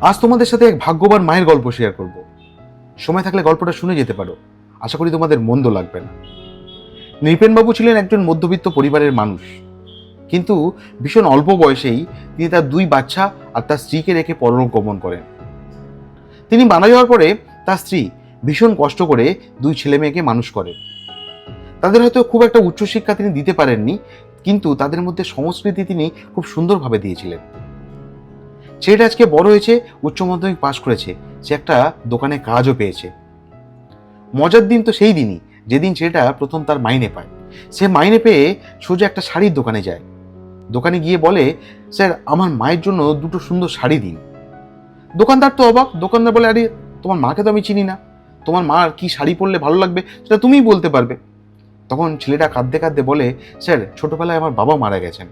আজ তোমাদের সাথে এক ভাগ্যবান মায়ের গল্প শেয়ার করব। সময় থাকলে গল্পটা শুনে যেতে পারো, আশা করি তোমাদের মন্দ লাগবে না। নৃপেনবাবু ছিলেন একজন মধ্যবিত্ত পরিবারের মানুষ, কিন্তু ভীষণ অল্প বয়সেই তিনি তার দুই বাচ্চা আর তার স্ত্রীকে রেখে পরলোক গমন করেন। তিনি মারা যাওয়ার পরে তার স্ত্রী ভীষণ কষ্ট করে দুই ছেলে মেয়েকে মানুষ করেন। তাদের হয়তো খুব একটা উচ্চশিক্ষা তিনি দিতে পারেননি, কিন্তু তাদের মধ্যে সংস্কৃতি তিনি খুব সুন্দরভাবে দিয়েছিলেন। ছেলেটা আজকে বড় হয়েছে, উচ্চ মাধ্যমিক পাশ করেছে, সে একটা দোকানে কাজও পেয়েছে। মজার দিন তো সেই দিনই যেদিন ছেলেটা প্রথম তার মাইনে পায়। সে মাইনে পেয়ে সোজা একটা শাড়ির দোকানে যায়। দোকানে গিয়ে বলে, স্যার আমার মায়ের জন্য দুটো সুন্দর শাড়ি দিন। দোকানদার তো অবাক। দোকানদার বলে, আরে তোমার মাকে তো আমি চিনি না, তোমার মার কি শাড়ি পরলে ভালো লাগবে সেটা তুমিই বলতে পারবে। তখন ছেলেটা কাঁদতে কাঁদতে বলে, স্যার ছোটবেলায় আমার বাবা মারা গেছেন,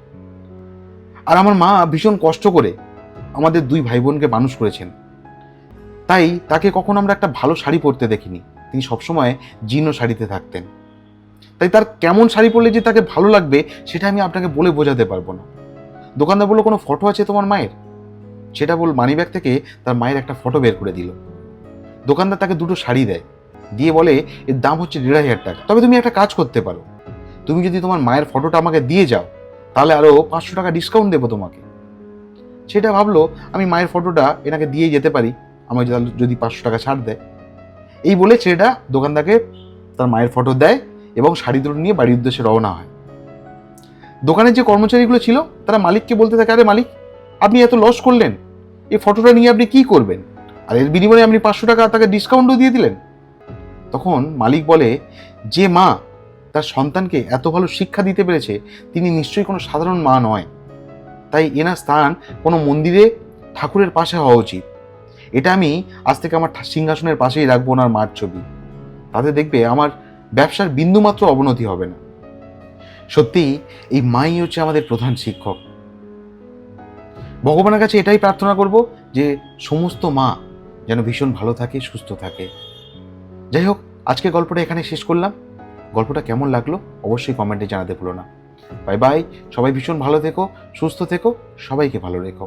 আর আমার মা ভীষণ কষ্ট করে আমাদের দুই ভাই বোনকে মানুষ করেছেন, তাই তাকে কখনো আমরা একটা ভালো শাড়ি পরতে দেখিনি। তিনি সবসময় জীর্ণ শাড়িতে থাকতেন, তাই তার কেমন শাড়ি পরলে যে তাকে ভালো লাগবে সেটা আমি আপনাকে বলে বোঝাতে পারবো না। দোকানদার বললো, কোনো ফটো আছে তোমার মায়ের? সেটা বল মানিব্যাগ থেকে তার মায়ের একটা ফটো বের করে দিল। দোকানদার তাকে দুটো শাড়ি দেয়, দিয়ে বলে এর দাম হচ্ছে ১,৫০০ টাকা। তবে তুমি একটা কাজ করতে পারো, তুমি যদি তোমার মায়ের ফটোটা আমাকে দিয়ে যাও তাহলে আরো ৫০০ টাকা ডিসকাউন্ট দেবো তোমাকে। সেটা ভাবলো, আমি মায়ের ফটোটা এনাকে দিয়ে যেতে পারি, আমাকে যদি ৫০০ টাকা ছাড় দেয়। এই বলে ছেলেটা দোকানদারকে তার মায়ের ফটো দেয় এবং শাড়ি দুটো নিয়ে বাড়ির উদ্দেশ্যে রওনা হয়। দোকানের যে কর্মচারীগুলো ছিল তারা মালিককে বলতে থাকে, আরে মালিক, আপনি এত লস করলেন, এই ফটোটা নিয়ে আপনি কি করবেন? আর এর বিনিময়ে আপনি ৫০০ টাকা তাকে ডিসকাউন্টও দিয়ে দিলেন। তখন মালিক বলে, যে মা তার সন্তানকে এত ভালো শিক্ষা দিতে পেরেছে তিনি নিশ্চয়ই কোনো সাধারণ মা নয়, তাই এনার স্থান কোনো মন্দিরে ঠাকুরের পাশে হওয়া উচিত। এটা আমি আজ থেকে আমার সিংহাসনের পাশেই রাখবো ওনার মার ছবি, তাতে দেখবে আমার ব্যবসার বিন্দুমাত্র অবনতি হবে না। সত্যি এই মাই হচ্ছে আমাদের প্রধান শিক্ষক। ভগবানের কাছে এটাই প্রার্থনা করব যে সমস্ত মা যেন ভীষণ ভালো থাকে, সুস্থ থাকে। যাই হোক, আজকে গল্পটা এখানে শেষ করলাম। গল্পটা কেমন লাগলো অবশ্যই কমেন্টে জানাতে ভুলো না। বাই বাই, সবাই ভীষণ ভালো থেকো, সুস্থ থেকো, সবাইকে ভালো রেখো।